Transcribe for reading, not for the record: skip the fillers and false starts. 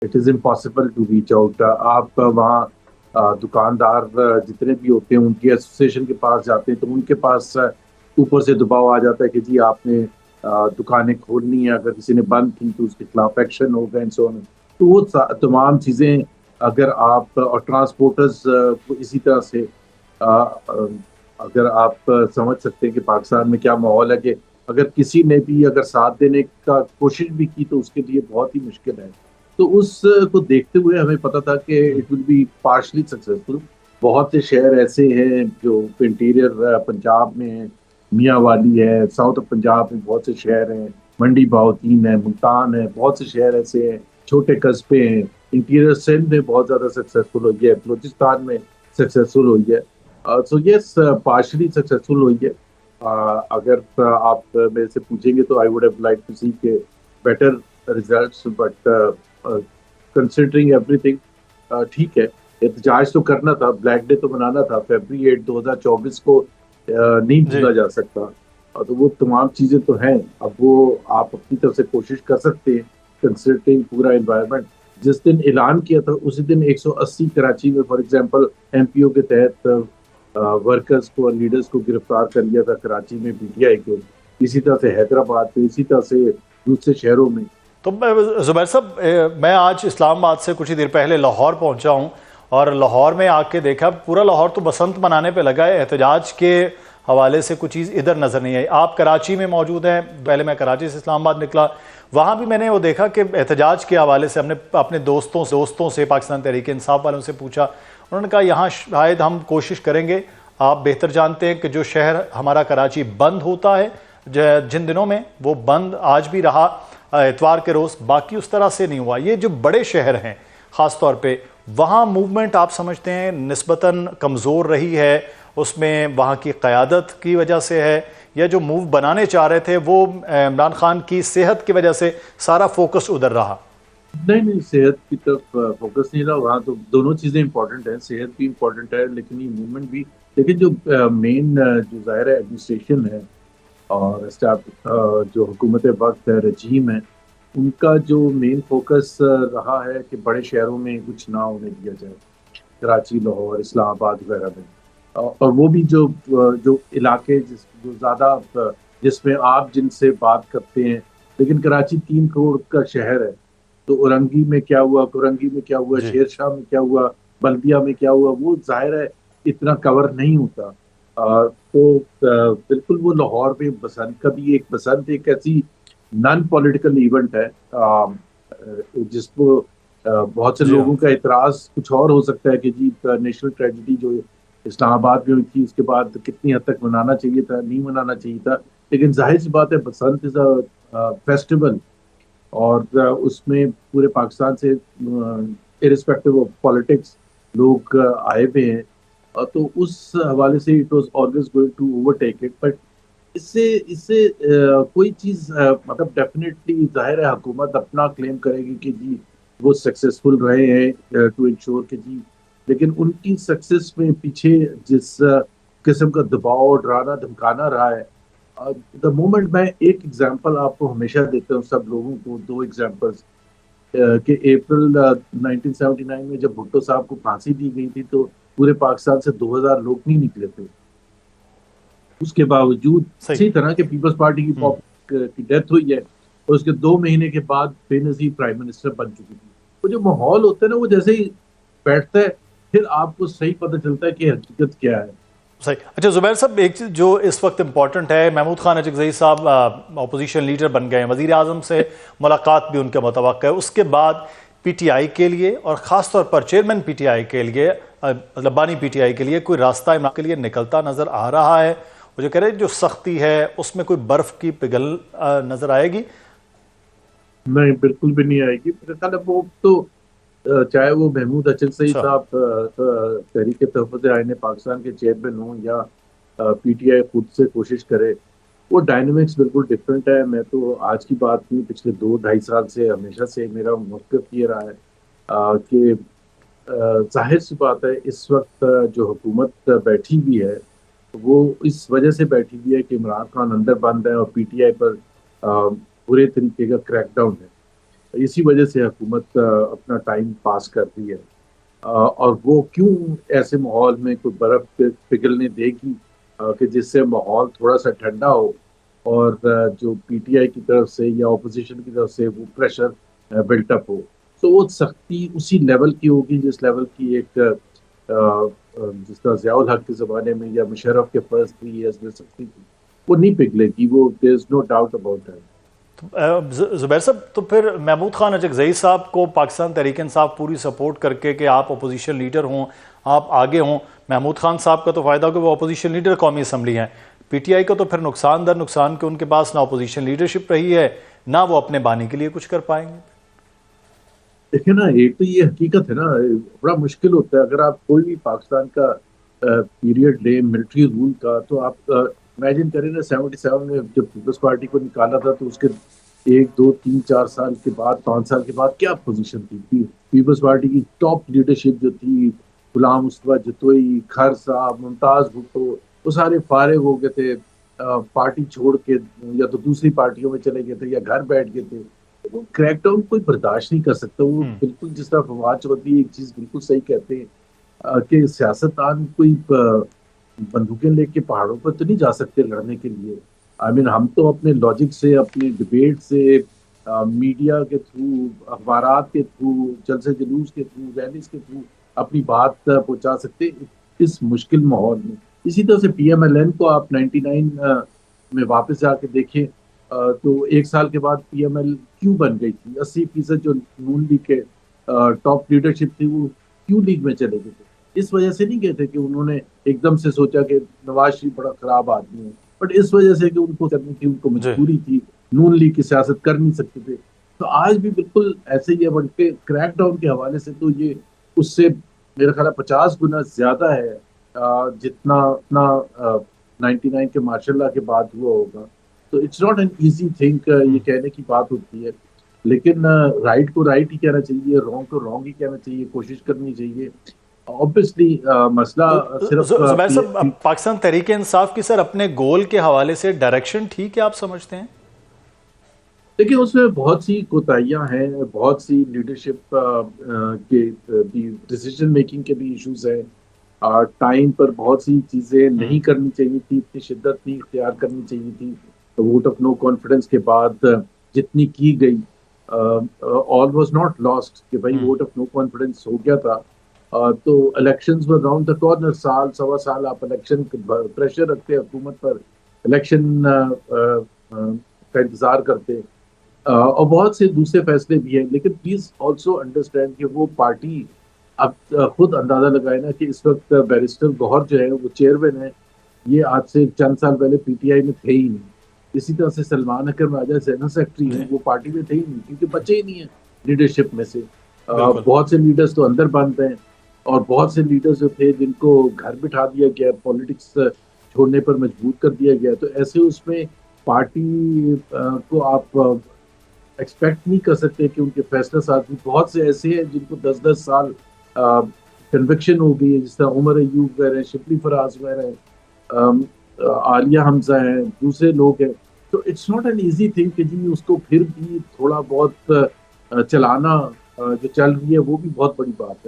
It is impossible to reach out. آپ وہاں دکاندار جتنے بھی ہوتے ہیں ان کی ایسوسیشن کے پاس جاتے ہیں تو ان کے پاس اوپر سے دباؤ آ جاتا ہے کہ جی آپ نے دکانیں کھولنی ہے, اگر کسی نے بند کی تو اس کے خلاف ایکشن ہوگا اینڈ سو آن. تو وہ تمام چیزیں اگر آپ اور ٹرانسپورٹرز کو اسی طرح سے اگر آپ سمجھ سکتے ہیں کہ پاکستان میں کیا ماحول ہے کہ اگر کسی نے بھی اگر ساتھ دینے کا کوشش بھی کی تو اس کے لیے بہت ہی مشکل ہے. تو اس کو دیکھتے ہوئے ہمیں پتا تھا کہ it will be partially successful. بہت سے شہر ایسے ہیں جو انٹیریئر پنجاب میں ہیں, میاں والی ہے, ساؤتھ آف پنجاب میں بہت سے شہر ہیں, منڈی بہاؤتین ہے, ملتان ہے, بہت سے شہر ایسے ہیں, چھوٹے قصبے ہیں. انٹیریئر سندھ میں بہت زیادہ سکسیسفل ہوئی ہے, بلوچستان میں سکسیسفل ہوئی ہے. سو یس پارشلی سکسیسفل ہوئی ہے. اگر آپ میرے سے پوچھیں گے تو I would have like to see کے better results, but considering everything ٹھیک ہے. احتجاج تو کرنا تھا, بلیک ڈے تو منانا تھا, فیبری 8 2024 کو نہیں جی بھولا جا سکتا. تو وہ تمام چیزیں تو ہیں. اب وہ آپ اپنی طرف سے کوشش کر سکتے ہیں کنسیڈرنگ پورا انوائرمنٹ. جس دن اعلان کیا تھا اسی دن 180 کراچی میں فار ایگزامپل ایم پی او کے تحت ورکرز کو اور لیڈرز کو گرفتار کر لیا تھا کراچی میں پی ٹی آئی کے. اسی طرح سے حیدرآباد میں, اسی طرح سے دوسرے شہروں میں. تو زبیر صاحب میں آج اسلام آباد سے کچھ ہی دیر پہلے لاہور پہنچا ہوں اور لاہور میں آ کے دیکھا پورا لاہور تو بسنت منانے پہ لگا ہے, احتجاج کے حوالے سے کچھ چیز ادھر نظر نہیں آئی. آپ کراچی میں موجود ہیں, پہلے میں کراچی سے اسلام آباد نکلا, وہاں بھی میں نے وہ دیکھا کہ احتجاج کے حوالے سے ہم نے اپنے دوستوں سے پاکستان تحریک انصاف والوں سے پوچھا, انہوں نے کہا یہاں شاید ہم کوشش کریں گے. آپ بہتر جانتے ہیں کہ جو شہر ہمارا کراچی بند ہوتا ہے جن دنوں میں, وہ بند آج بھی رہا اتوار کے روز, باقی اس طرح سے نہیں ہوا. یہ جو بڑے شہر ہیں خاص طور پہ وہاں موومنٹ آپ سمجھتے ہیں نسبتاً کمزور رہی ہے, اس میں وہاں کی قیادت کی وجہ سے ہے, یا جو موو بنانے چاہ رہے تھے وہ عمران خان کی صحت کی وجہ سے سارا فوکس ادھر رہا؟ نہیں نہیں, صحت کی طرف فوکس نہیں رہا. وہاں تو دونوں چیزیں امپورٹنٹ ہیں, صحت بھی امپورٹنٹ ہے لیکن یہ موومنٹ بھی. لیکن جو مین جو ظاہر ہے ایڈمنسٹریشن ہے اور جو حکومت وقت ہے, رجیم ہے, ان کا جو مین فوکس رہا ہے کہ بڑے شہروں میں کچھ نہ ہونے دیا جائے, کراچی, لاہور, اسلام آباد وغیرہ میں. اور وہ بھی جو علاقے جو زیادہ جس میں آپ جن سے بات کرتے ہیں. لیکن کراچی 3 کروڑ کا شہر ہے, تو اورنگی میں کیا ہوا, کورنگی میں کیا ہوا, جی شیر شاہ میں کیا ہوا, بلدیہ میں کیا ہوا, وہ ظاہر ہے اتنا کور نہیں ہوتا. تو بالکل وہ لاہور میں بسنت کا بھی بسنت ایک ایسی نان پولیٹیکل ایونٹ ہے جس کو بہت سے جی ہاں لوگوں کا اعتراض کچھ اور ہو سکتا ہے کہ جی نیشنل ٹریجڈی جو اسلام آباد میں ہوئی تھی اس کے بعد کتنی حد تک منانا چاہیے تھا, نہیں منانا چاہیے تھا. لیکن ظاہر سی بات ہے بسنت از اے فیسٹیول, اور اس میں پورے پاکستان سے ارسپیکٹو آف پالیٹکس لوگ آئے ہوئے ہیں. تو اس حوالے سے it was always going to overtake it. But اس سے کوئی چیز مطلب ڈیفینیٹلی ظاہر ہے حکومت اپنا کلیم کرے گی کہ جی وہ سکسیسفل رہے ہیں ٹو انشور کہ جی, لیکن ان کی سکسیس میں پیچھے جس قسم کا دباؤ, ڈرانا دھمکانا رہا ہے. دا مومنٹ میں ایک ایگزامپل آپ کو ہمیشہ دیتا ہوں سب لوگوں کو, 2 ایگزامپلس. کہ اپریل 1979 میں جب بھٹو صاحب کو پھانسی دی گئی تھی تو پورے پاکستان سے 2000 لوگ نہیں نکلے تھے. اس کے باوجود صحیح. اسی طرح کے پیپلز پارٹی کی ڈیتھ ہوئی ہے اور اس کے 2 مہینے کے بعد بے نظیر پرائم منسٹر بن چکی تھی. وہ جو ماحول ہوتا ہے نا, وہ جیسے ہی بیٹھتا ہے پھر آپ کو صحیح پتہ چلتا ہے کہ حقیقت کیا ہے. صحیح. اچھا زبیر صاحب, ایک چیز جو اس وقت امپورٹنٹ ہے, محمود خان اچکزئی صاحب اپوزیشن لیڈر بن گئے ہیں, وزیر اعظم سے ملاقات بھی ان کے متوقع ہے. اس کے بعد پی ٹی آئی کے لیے اور خاص طور پر چیئرمین پی ٹی آئی کے لیے, مطلب بانی پی ٹی آئی کے لیے کوئی راستہ عمران کے لیے نکلتا نظر آ رہا ہے؟ وہ جو کہہ رہے جو سختی ہے اس میں کوئی برف کی پگھل نظر آئے گی؟ نہیں, بالکل بھی نہیں آئے گی. میرے خیال ہے وہ تو چاہے وہ محمود اچکزئی اچھا صاحب تحریک تحفظ آئین پاکستان کے چیئرمین ہوں یا پی ٹی آئی خود سے کوشش کرے, وہ ڈائنامکس بالکل ڈفرینٹ ہے. میں تو آج کی بات نہیں, پچھلے 2 ڈھائی سال سے ہمیشہ سے میرا موقف یہ رہا ہے کہ ظاہر سی بات ہے اس وقت جو حکومت بیٹھی ہوئی ہے وہ اس وجہ سے بیٹھی ہوئی ہے کہ عمران خان اندر بند ہے اور پی ٹی آئی پر برے طریقے کا کریک ڈاؤن ہے. اسی وجہ سے حکومت اپنا ٹائم پاس کر رہی ہے. اور وہ کیوں ایسے ماحول میں کوئی برف پگھلنے دے گی کہ جس سے ماحول تھوڑا سا ٹھنڈا ہو اور جو پی ٹی آئی کی طرف سے یا اپوزیشن کی طرف سے وہ پریشر بلٹ اپ ہو. تو وہ سختی اسی لیول کی ہوگی جس لیول کی ایک جس طرح ضیاء الحق کے زمانے میں یا مشرف کے فرض تھی یا اس میں سختی تھی وہ نہیں پگھلے گی. وہ دیر از نو ڈاؤٹ اباؤٹ دیٹ. زبیر صاحب تو پھر محمود خان اجگزئی صاحب کو پاکستان تحریک انصاف پوری سپورٹ کر کے کہ آپ اپوزیشن لیڈر ہوں، آپ آگے ہوں. محمود خان صاحب کا تو فائدہ ہو کہ وہ اپوزیشن لیڈر قومی اسمبلی ہیں. پی ٹی آئی کا تو پھر نقصان در نقصان کہ ان کے پاس نہ اپوزیشن لیڈرشپ رہی ہے نہ وہ اپنے بانی کے لیے کچھ کر پائیں گے. دیکھیں نا، ایک تو یہ حقیقت ہے نا، بڑا مشکل ہوتا ہے اگر آپ کوئی بھی پاکستان کا پیریڈ لیں ملٹری رول کا. تو آپ امیجن کریں نا 77 میں جب پیپلز پارٹی کو نکالا تھا تو اس کے 1 2 3 4 سال کے بعد 5 سال کے بعد کیا پوزیشن تھی. پیپلز پارٹی کی ٹاپ لیڈرشپ جو تھی، غلام مصطفیٰ جتوئی، کھر صاحب، ممتاز بھٹو، وہ سارے فارغ ہو گئے تھے، پارٹی چھوڑ کے یا تو دوسری پارٹیوں میں چلے گئے تھے یا گھر بیٹھ گئے تھے. وہ کریک ڈاؤن کوئی برداشت نہیں کر سکتا. وہ بالکل جس طرح فواد چودھری ایک چیز بالکل صحیح کہتے ہیں کہ سیاستدان کوئی بندوقیں لے کے پہاڑوں پر تو نہیں جا سکتے لڑنے کے لیے. ہم تو اپنے لاجک سے، اپنے ڈبیٹ سے، میڈیا کے تھرو، اخبارات کے تھرو، جلسے جلوس کے تھرو، ریلیز کے تھرو اپنی بات پہنچا سکتے اس مشکل ماحول میں. اسی طرح سے پی ایم ایل این کو آپ 99 میں واپس جا کے دیکھیں تو 1 سال کے بعد پی ایم ایل کیوں بن گئی تھی. 80% جو نون لیگ کے ٹاپ لیڈرشپ تھی وہ کیوں لیگ میں چلے گئے تھے. اس وجہ سے نہیں گئے تھے کہ انہوں نے ایک دم سے سوچا کہ نواز شریف بڑا خراب آدمی ہے، بٹ اس وجہ سے کہ ان کو کرنی تھی، ان کو مجبوری تھی، نون لیگ کی سیاست کر نہیں سکتے تھے. تو آج بھی بالکل ایسے ہی ہے. بلکہ کریک ڈاؤن کے حوالے سے تو یہ اس سے میرا خیال 50 گنا زیادہ ہے جتنا 99 کے ماشاء اللہ کے بعد ہوا ہوگا. تو it's not an easy thing یہ کہنے کی بات ہوتی ہے، لیکن رائٹ کو رائٹ ہی کہنا چاہیے، رانگ کو رانگ ہی کہنا چاہیے، کوشش کرنی چاہیے. اوبیسلی مسئلہ صرف زبیر صاحب پاکستان تحریک انصاف کی سر اپنے گول کے حوالے سے ڈائریکشن ٹھیک ہے آپ سمجھتے ہیں؟ دیکھیں اس میں بہت سی کوتاہیاں ہیں، بہت سی لیڈرشپ کے بھی ڈیسیجن میکنگ کے بھی ایشوز ہیں. ٹائم پر بہت سی چیزیں نہیں کرنی چاہیے تھی، اتنی شدت نہیں اختیار کرنی چاہیے تھی. ووٹ آف نو کانفیڈنس کے بعد جتنی کی گئی آل واز ناٹ لاسٹ کہ بھائی ووٹ آف نو کانفیڈنس ہو گیا تھا تو elections were round the corner. سال سوا سال آپ الیکشن پریشر رکھتے حکومت پر، الیکشن کا انتظار کرتے اور بہت سے دوسرے فیصلے بھی ہیں. لیکن پلیز آلسو انڈرسٹینڈ کہ وہ پارٹی اب خود اندازہ لگائے نا کہ اس وقت بیرسٹر گوہر جو ہے وہ چیئرمین ہے، یہ آج سے چند سال پہلے پی ٹی آئی میں تھے ہی نہیں. اسی طرح سے سلمان اکرم راجہ جنرل سیکرٹری ہیں، وہ پارٹی میں تھے ہی نہیں کیونکہ بچے ہی نہیں ہیں لیڈرشپ میں سے. بہت سے لیڈرز تو اندر بند ہیں اور بہت سے لیڈرز جو تھے جن کو گھر بٹھا دیا گیا، پالیٹکس چھوڑنے پر مجبور کر دیا گیا. تو ایسے اس میں پارٹی کو آپ ایکسپیکٹ نہیں کر سکتے کہ ان کے فیصلہ سازی. بہت سے ایسے ہیں جن کو 10 سال کنوکشن ہو گئی ہے، جس طرح عمر ایوب وغیرہ ہیں، شبلی فراز وغیرہ ہیں، عالیہ حمزہ ہیں، دوسرے لوگ ہیں. تو it's not an easy thing کہ جی اس کو پھر بھی تھوڑا بہت چلانا جو چل رہی ہے وہ بھی بہت بڑی بات ہے.